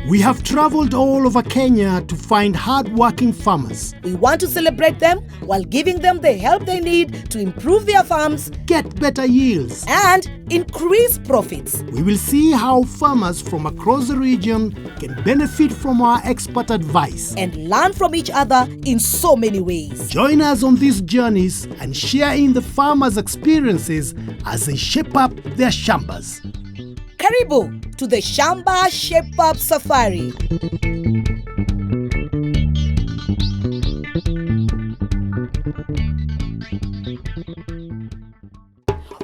We have traveled all over Kenya to find hard-working farmers. We want to celebrate them while giving them the help they need to improve their farms, Get better yields. and increase profits. We will see how farmers from across the region can benefit from our expert advice. And learn from each other in so many ways. Join us on these journeys and share in the farmers' experiences as they shape up their shambas. Karibu to the Shamba Shape Up Safari.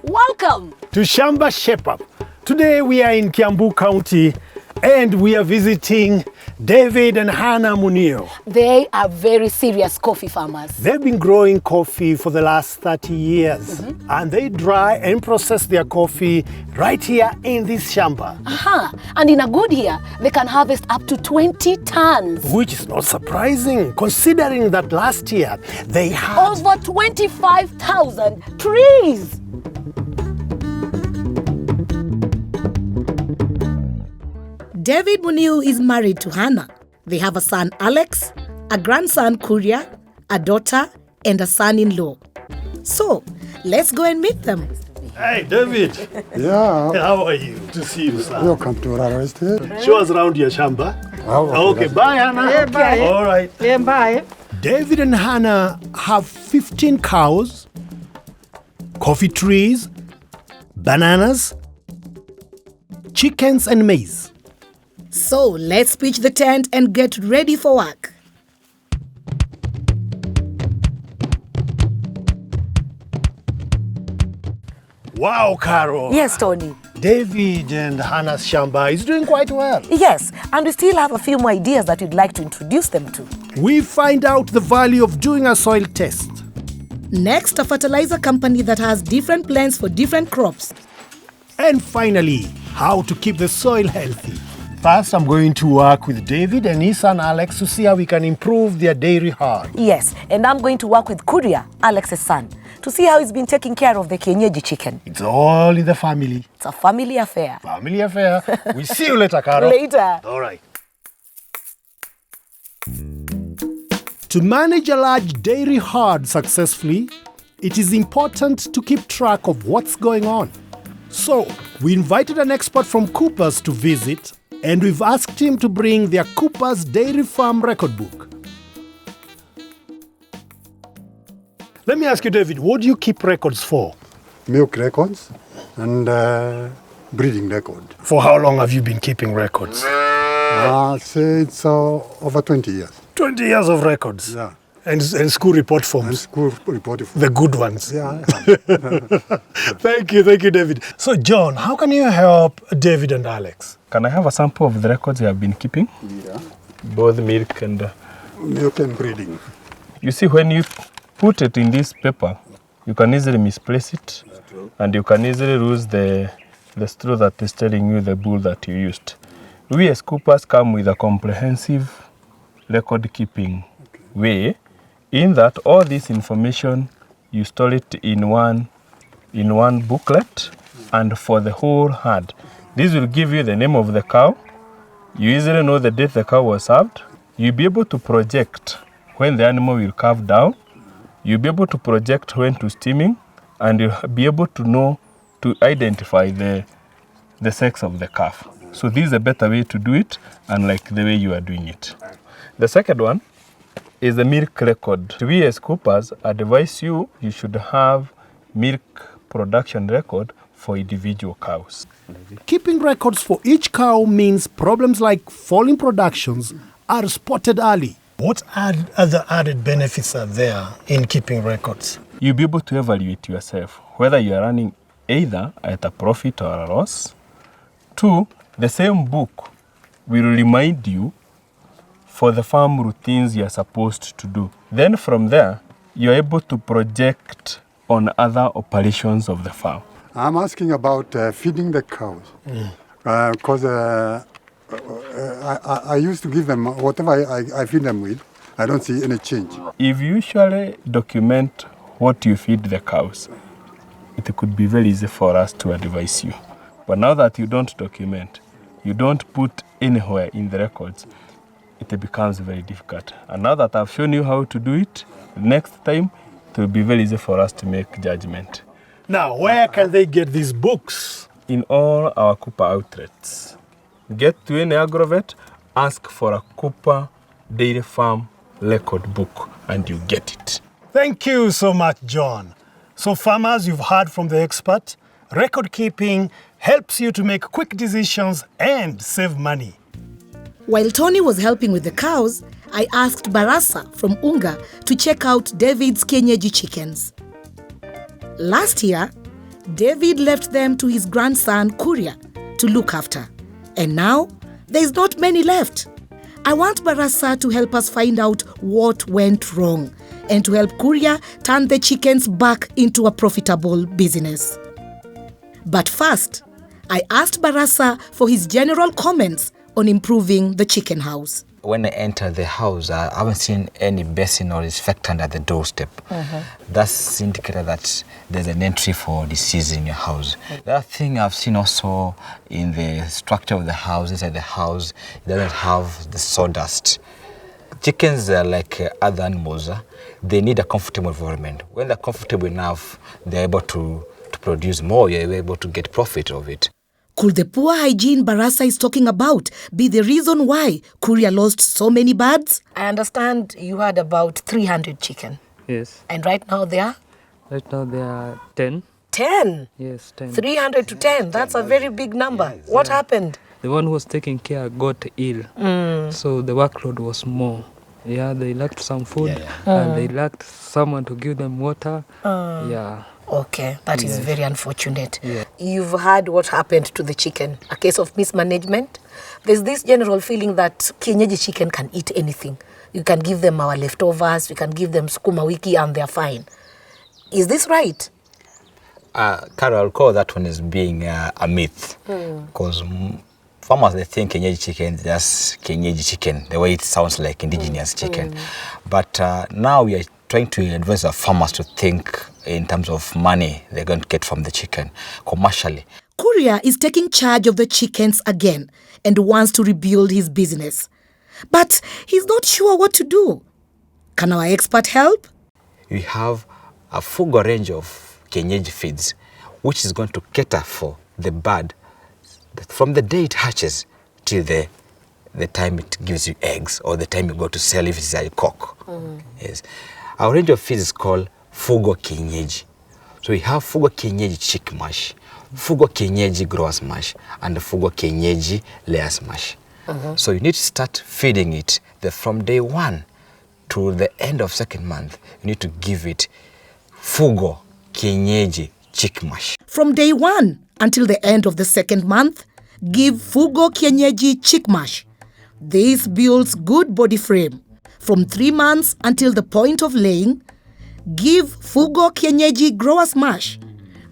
Welcome To Shamba Shape Up. Today we are in Kiambu County and we are visiting David and Hannah Munio. They are very serious coffee farmers. They've been growing coffee for the last 30 years and they dry and process their coffee right here in this shamba. And in a good year, they can harvest up to 20 tons. Which is not surprising considering that last year they had Over 25,000 trees. David Muniu is married to Hannah. They have a son, Alex, a grandson, Kuria, a daughter, and a son-in-law. So, let's go and meet them. Hey, David. Yeah, How are you? To see you, sir. welcome to our estate. Show us around your shamba. Okay, bye, Hannah. Yeah, bye. All right. Yeah, bye. David and Hannah have 15 cows, coffee trees, bananas, chickens, and maize. So, let's pitch the tent and get ready for work. Wow, Carol. Yes, Tony. David and Hannah's shamba is doing quite well. Yes, and we still have a few more ideas that we'd like to introduce them to. We find out the value of doing a soil test. Next, a fertilizer company that has different plans for different crops. And finally, how to keep the soil healthy. First, I'm going to work with David and his son Alex to see how we can improve their dairy herd. Yes, and I'm going to work with Kuria, Alex's son, to see how he's been taking care of the Kienyeji chicken. It's all in the family. It's a family affair. Family affair. We'll see you later, Carol. Later. All right. To manage a large dairy herd successfully, it is important to keep track of what's going on. So, we invited an expert from Cooper's to visit, and we've asked him to bring their Cooper's Dairy Farm record book. Let me ask you, David, what do you keep records for? Milk records and breeding record. For how long have you been keeping records? I'll say it's over 20 years. 20 years of records. Yeah. And school report And forms. school report. The good ones. Yeah. Thank you, David. So, John, how can you help David and Alex? Can I have a sample of the records you have been keeping? Yeah. Both milk and... Milk and breeding. You see, when you put it in this paper, you can easily misplace it, and you can easily lose the straw that is telling you the bull that you used. We as Coopers come with a comprehensive record-keeping way, in that all this information, you store it in one booklet, and for the whole herd. This will give you the name of the cow. You easily know the date the cow was served. You'll be able to project when the animal will calve down. You'll be able to project when to steaming, and you'll be able to know, to identify the sex of the calf. So this is a better way to do it, unlike the way you are doing it. The second one is the milk record. We as Coopers advise you should have milk production record for individual cows. Keeping records for each cow means problems like falling productions are spotted early. What other added benefits are there in keeping records? You'll be able to evaluate yourself, whether you are running either at a profit or a loss. Two, the same book will remind you for the farm routines you are supposed to do. Then from there, you're able to project on other operations of the farm. I'm asking about feeding the cows. Because I used to give them whatever I feed them with. I don't see any change. If you usually document what you feed the cows, it could be very easy for us to advise you. But now that you don't document, you don't put anywhere in the records, it becomes very difficult. And now that I've shown you how to do it, next time it will be very easy for us to make judgment. Now, where can they get these books? In all our Cooper outlets. Get to any agrovet, ask for a Cooper Dairy Farm record book, and you get it. Thank you so much, John. So farmers, you've heard from the expert. Record keeping helps you to make quick decisions and save money. While Tony was helping with the cows, I asked Barasa from Unga to check out David's kienyeji chickens. Last year, David left them to his grandson Kuria to look after. And now, there's not many left. I want Barasa to help us find out what went wrong and to help Kuria turn the chickens back into a profitable business. But first, I asked Barasa for his general comments on improving the chicken house. When I enter the house, I haven't seen any basin or disinfectant at the doorstep. That's indicated that there's an entry for disease in your house. The other thing I've seen also in the structure of the house, inside the house, it doesn't have the sawdust. Chickens are like other animals. They need a comfortable environment. When they're comfortable enough, they're able to produce more, you're able to get profit of it. Could the poor hygiene Barasa is talking about be the reason why Kuria lost so many birds? I understand you had about 300 chicken. Yes. And right now they are? Right now there are 10. 10? Yes, 10. 300 to 10. That's a very big number. What happened? The one who was taking care got ill. So the workload was more. Yeah, they lacked some food and they lacked someone to give them water. Yeah. Okay, that is very unfortunate. Yeah. You've heard what happened to the chicken, a case of mismanagement. There's this general feeling that kienyeji chicken can eat anything. You can give them our leftovers, you can give them sukuma wiki and they're fine. Is this right? Carol, I'll call that one as being a myth. Because farmers, they think kienyeji chicken is just kienyeji chicken, the way it sounds like indigenous chicken. But now we are trying to advise our farmers to think in terms of money they're going to get from the chicken commercially. Kuria is taking charge of the chickens again and wants to rebuild his business. But he's not sure what to do. Can our expert help? We have a full range of kienyeji feeds, which is going to cater for the bird from the day it hatches till the time it gives you eggs or the time you go to sell if it's a cock. Yes. Our range of feeds is called Fugo Kienyeji. So we have Fugo Kienyeji Chick Mash, Fugo Kienyeji Growers Mash, and Fugo Kienyeji Layers Mash. So you need to start feeding it from day 1 to the end of 2nd month. You need to give it Fugo Kienyeji Chick Mash. From day 1 until the end of the 2nd month, give Fugo Kienyeji Chick Mash. This builds good body frame. From 3 months until the point of laying, give Fugo Kienyeji Growers Mash.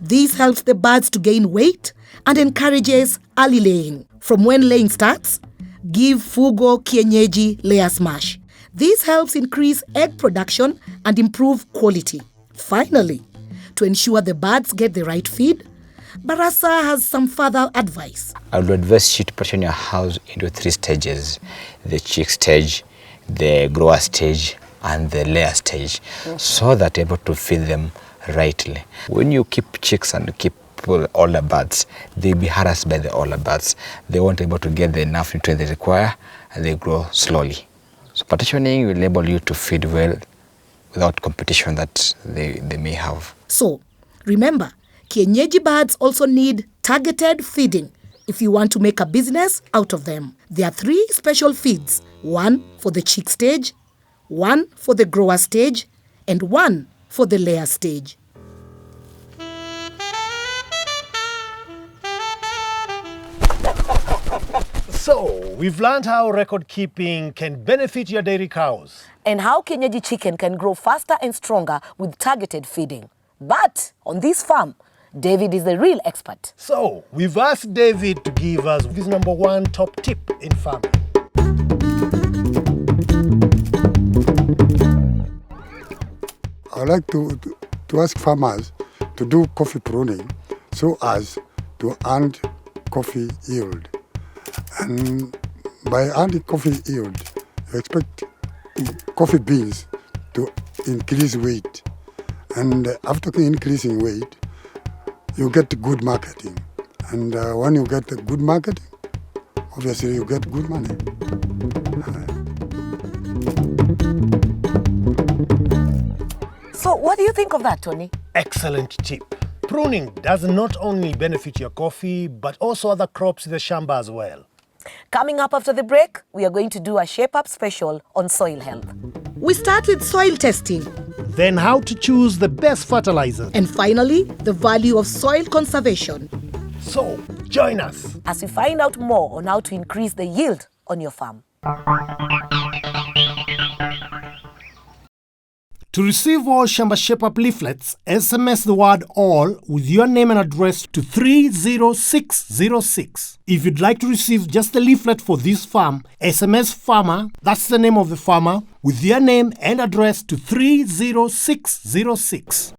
This helps the birds to gain weight and encourages early laying. From when laying starts, give Fugo Kienyeji Layers Mash. This helps increase egg production and improve quality. Finally, to ensure the birds get the right feed, Barasa has some further advice. I would advise you to partition your house into 3 stages: the chick stage, the grower stage, and the layer stage, so that you're able to feed them rightly. When you keep chicks and you keep older birds, they'll be harassed by the older birds. They won't be able to get the enough nutrients they require, and they grow slowly. So partitioning will enable you to feed well without competition that they may have. So, remember, kienyeji birds also need targeted feeding if you want to make a business out of them. There are 3 special feeds: 1 for the chick stage, 1 for the grower stage, and 1 for the layer stage. So, we've learned how record keeping can benefit your dairy cows. And how kienyeji chicken can grow faster and stronger with targeted feeding. But on this farm, David is the real expert. So, we've asked David to give us his number 1 top tip in farming. I would like to ask farmers to do coffee pruning so as to earn coffee yield. And by earning coffee yield, you expect coffee beans to increase weight. And after increasing weight, you get good marketing. And when you get good marketing, obviously you get good money. So what do you think of that, Tony? Excellent tip. Pruning does not only benefit your coffee, but also other crops in the shamba as well. Coming up after the break, we are going to do a Shape Up special on soil health. We start with soil testing. Then how to choose the best fertilizer. And finally, the value of soil conservation. So, join us. As we find out more on how to increase the yield on your farm. To receive all Shamba Shape Up leaflets, SMS the word all with your name and address to 30606. If you'd like to receive just the leaflet for this farm, SMS farmer, that's the name of the farmer, with your name and address to 30606.